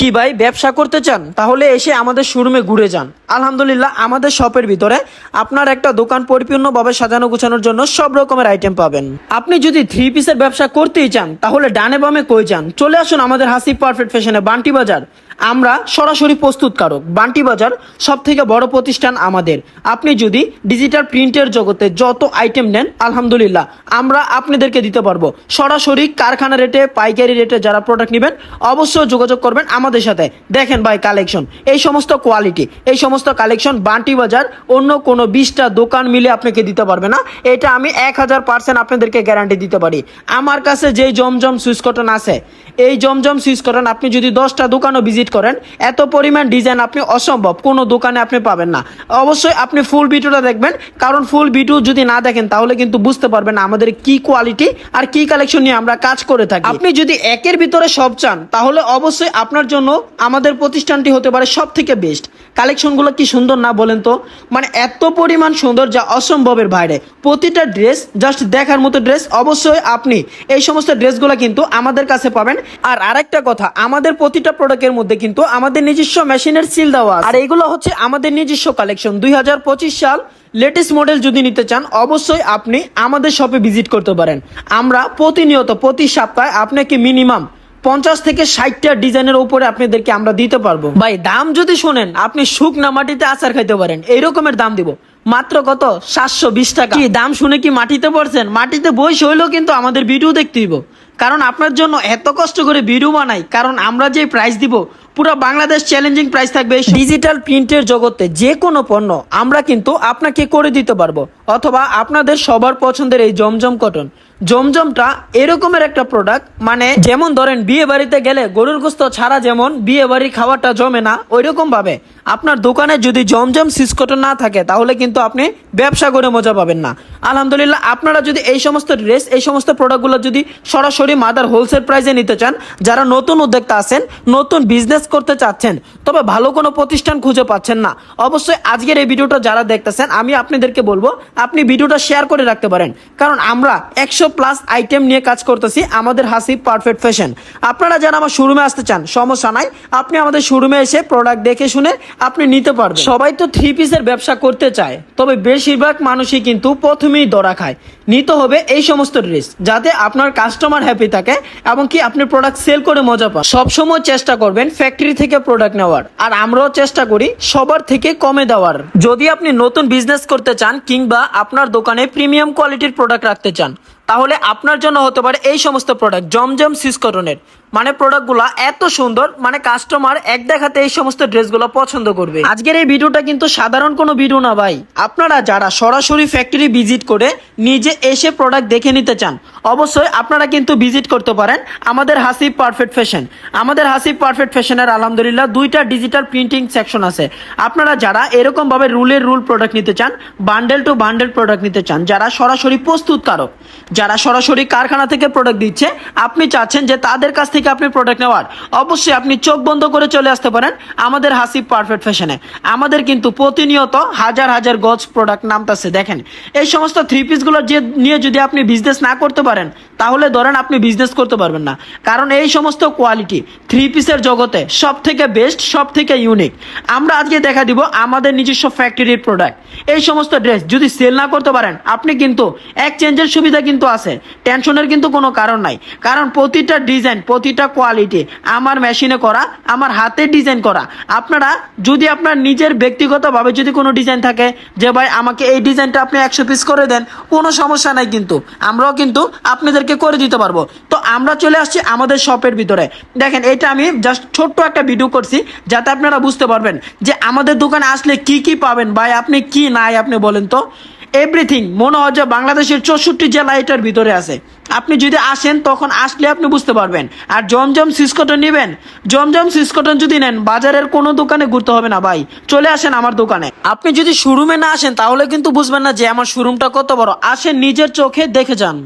কি ভাই ব্যবসা করতে চান? তাহলে এসে আমাদের শোরুমে ঘুরে যান। আলহামদুলিল্লাহ আমাদের শপের ভিতরে আপনার একটা দোকান পরিপূর্ণভাবে সাজানো গোছানোর জন্য সব রকমের আইটেম পাবেন। আপনি যদি 3 পিসের ব্যবসা করতেই চান তাহলে ডানে বামে কই যান, চলে আসুন আমাদের হাসিব পারফেক্ট ফ্যাশনে বান্টি বাজার। আমরা সরাসরি প্রস্তুতকারক। বান্টি বাজার সব থেকে বড় প্রতিষ্ঠান আমাদের। আপনি যদি ডিজিটাল প্রিন্টের জগতে যত আইটেম নেন আলহামদুলিল্লাহ আমরা আপনাদেরকে দিতে পারবো। সরাসরি কারখানা রেটে পাইকারি রেটে যারা প্রোডাক্ট নেবেন অবশ্যই যোগাযোগ করবেন আমাদের সাথে। দেখেন ভাই কালেকশন, এই সমস্ত কোয়ালিটি, এই সমস্ত কালেকশন বান্টি বাজার অন্য কোনো 20টা দোকান মিলে আপনাকে দিতে পারবে না। এটা আমি 1000% আপনাদেরকে গ্যারান্টি দিতে পারি। আমার কাছে যেই জমজম সুইচ কটন আছে, এই জমজম সুইচ কটন আপনি যদি 10টা দোকানও ভিজিট করেন এত পরিমাণ ডিজাইন আপনি অসম্ভব কোনো দোকানে আপনি পাবেন না। অবশ্যই আপনি ফুল ভিডিওটা দেখবেন, কারণ ফুল ভিডিও যদি না দেখেন তাহলে কিন্তু বুঝতে পারবেন না আমাদের কি কোয়ালিটি আর কি কালেকশন নিয়ে আমরা কাজ করে থাকি। আপনি যদি একের ভিতরে সব চান তাহলে অবশ্যই আপনার জন্য আমাদের প্রতিষ্ঠানটি হতে পারে সব থেকে বেস্ট। কালেকশনগুলো কি সুন্দর না বলেন তো? মানে এত পরিমাণ সুন্দর যা অসম্ভবের বাইরে। প্রতিটা ড্রেস জাস্ট দেখার মতো ড্রেস। অবশ্যই আপনি এই সমস্ত ড্রেসগুলো কিন্তু আমাদের কাছে পাবেন। আর আরেকটা কথা, আমাদের প্রতিটা প্রোডাক্টের মধ্যে কিন্তু আমাদের নিজস্ব মেশিনের সিল দেওয়া আছে। আর এগুলো হচ্ছে আমাদের নিজস্ব কালেকশন। 2025 সাল লেটেস্ট মডেল যদি নিতে চান অবশ্যই আপনি আমাদের শপে ভিজিট করতে পারেন। আমরা প্রতিনিয়ত প্রতি সপ্তাহে আপনাকে মিনিমাম 50 থেকে 60টা ডিজাইনের উপরে আপনাদেরকে আমরা দিতে পারবো। ভাই দাম যদি শোনেন আপনি শুকনা মাটিতে আচার খাইতে পারেন, এই রকমের দাম দিব। মাত্র কত? 720 টাকা। কি দাম শুনে কি মাটিতে পড়ছেন? মাটিতে বসে হইলেও কিন্তু আমাদের ভিডিও দেখতে দিব, কারণ আপনার জন্য এত কষ্ট করে ভিডিও বানাই। কারণ আমরা যে প্রাইস দিব পুরো বাংলাদেশ চ্যালেঞ্জিং প্রাইস থাকবে। ডিজিটাল প্রিন্টের জগতে যে কোনো পণ্য আমরা কিন্তু আপনাকে করে দিতে পারবো। অথবা আপনাদের সবার পছন্দের এই জমজম কটন, জমজমটা এরকমের একটা প্রোডাক্ট, মানে যেমন ধরেন বিয়ে বাড়িতে গেলে গরুর গোস্ত ছাড়া যেমন বিয়ে বাড়ির খাবারটা জমে না, ওই রকম ভাবে আপনার দোকানে যদি জমজম সুইচ কটন না থাকে তাহলে কিন্তু আপনি ব্যবসা করে মজা পাবেন না। আলহামদুলিল্লাহ আপনারা যদি এই সমস্ত ড্রেস, এই সমস্ত প্রোডাক্টগুলো যদি সরাসরি মাদার হোলসেল প্রাইসে নিতে চান, যারা নতুন উদ্যোক্তা আছেন, নতুন বিজনেস করতে চাচ্ছেন, তবে ভালো কোনো প্রতিষ্ঠান খুঁজে পাচ্ছেন না, অবশ্যই আজকের এই ভিডিওটা যারা দেখতেছেন আমি আপনাদেরকে বলবো আপনি ভিডিওটা শেয়ার করে রাখতে পারেন। কারণ আমরা 100+ আইটেম নিয়ে কাজ করতেছি আমাদের হাসিব পারফেক্ট ফ্যাশন। আপনারা যারা আমার শোরুমে আসতে চান সমস্যা নাই, আপনি আমাদের শোরুমে এসে প্রোডাক্ট দেখে শুনে আপনি নিতে পারবেন। সবাই তো 3 পিসের ব্যবসা করতে চায়, তবে বেশিরভাগ মানুষই কিন্তু প্রথমেই ধরা খায়। নিতে হবে এই সমস্ত ড্রেস যাতে আপনার কাস্টমার হ্যাপি থাকে এবং কি আপনি প্রোডাক্ট সেল করে মজা পান। সবসময় চেষ্টা করবেন ফ্যাক্টরি থেকে প্রোডাক্ট নেওয়ার, আর আমরাও চেষ্টা করি সবার থেকে কমে দেওয়ার। যদি আপনি নতুন বিজনেস করতে চান কিংবা আপনার দোকানে প্রিমিয়াম কোয়ালিটির প্রোডাক্ট রাখতে চান তাহলে আপনার জন্য হতে পারে এই সমস্ত প্রোডাক্ট জমজম সুইচ কটনের। মানে প্রোডাক্টগুলো এত সুন্দর, মানে কাস্টমার এক দেখাতে এই সমস্ত ড্রেসগুলো পছন্দ করবে। আজকের এই ভিডিওটা কিন্তু সাধারণ কোনো ভিডিও না ভাই। আপনারা যারা সরাসরি ফ্যাক্টরি ভিজিট করে নিজে এসে প্রোডাক্ট দেখে নিতে চান অবশ্যই আপনারা কিন্তু ভিজিট করতে পারেন আমাদের হাসিব পারফেক্ট ফ্যাশন। আমাদের হাসিব পারফেক্ট ফ্যাশনের আলহামদুলিল্লাহ 2টা ডিজিটাল প্রিন্টিং সেকশন আছে। আপনারা যারা এরকম ভাবে রুল প্রোডাক্ট নিতে চান, বান্ডেল টু বান্ডেল প্রোডাক্ট নিতে চান, যারা সরাসরি প্রস্তুতকারক, যারা সরাসরি কারখানা থেকে প্রোডাক্ট দিচ্ছে, আপনি চাচ্ছেন যে তাদের কাছ থেকে আপনি প্রোডাক্ট নেওয়ার, অবশ্যই আপনি চোখ বন্ধ করে চলে আসতে পারেন আমাদের হাসিব পারফেক্ট ফ্যাশনে। আমাদের কিন্তু প্রতিনিয়ত হাজার হাজার গজ প্রোডাক্ট নামতেছে। দেখেন এই সমস্ত 3 পিসগুলো যে নিয়ে যদি আপনি বিজনেস না করতে পারেন তাহলে ধরেন আপনি বিজনেস করতে পারবেন না। কারণ এই সমস্ত কোয়ালিটি 3 পিসের জগতে সব থেকে বেস্ট, সব থেকে ইউনিক। আমরা আজকে দেখা দিব আমাদের নিজস্ব ফ্যাক্টরির প্রোডাক্ট। এই সমস্ত ড্রেস যদি সেল না করতে পারেন আপনি কিন্তু এক্সচেঞ্জের সুবিধা কিন্তু আছে, টেনশনের কিন্তু কোনো কারণ নাই। কারণ প্রতিটা ডিজাইন, প্রতিটা কোয়ালিটি আমার মেশিনে করা, আমার হাতে ডিজাইন করা। আপনারা যদি আপনার নিজের ব্যক্তিগতভাবে যদি কোনো ডিজাইন থাকে যে ভাই আমাকে এই ডিজাইনটা আপনি 100 পিস করে দেন, কোনো সমস্যা নাই, কিন্তু আমরাও কিন্তু আপনাদেরকে করে দিতে পারবো। তো আমরা চলে আসছি আমাদের শপের ভিতরে। দেখেন এটা আমি জাস্ট ছোট্ট একটা ভিডিও করছি যাতে আপনারা বুঝতে পারবেন যে আমাদের দোকানে আসলে কি কি পাবেন। ভাই আপনি কি নাই আপনি বলেন তো? এভরিথিং মনে হয় যে বাংলাদেশের 64 জেলা এটার ভিতরে আছে। আপনি যদি আসেন তখন আসলে আপনি বুঝতে পারবেন। আর জমজম সুইচ কটন নেবেন, জমজম সুইচ কটন যদি নেন বাজারের কোনো দোকানে ঘুরতে হবে না ভাই, চলে আসেন আমার দোকানে। আপনি যদি শোরুমে না আসেন তাহলে কিন্তু বুঝবেন না যে আমার শোরুমটা কত বড়। আসেন নিজের চোখে দেখে যান।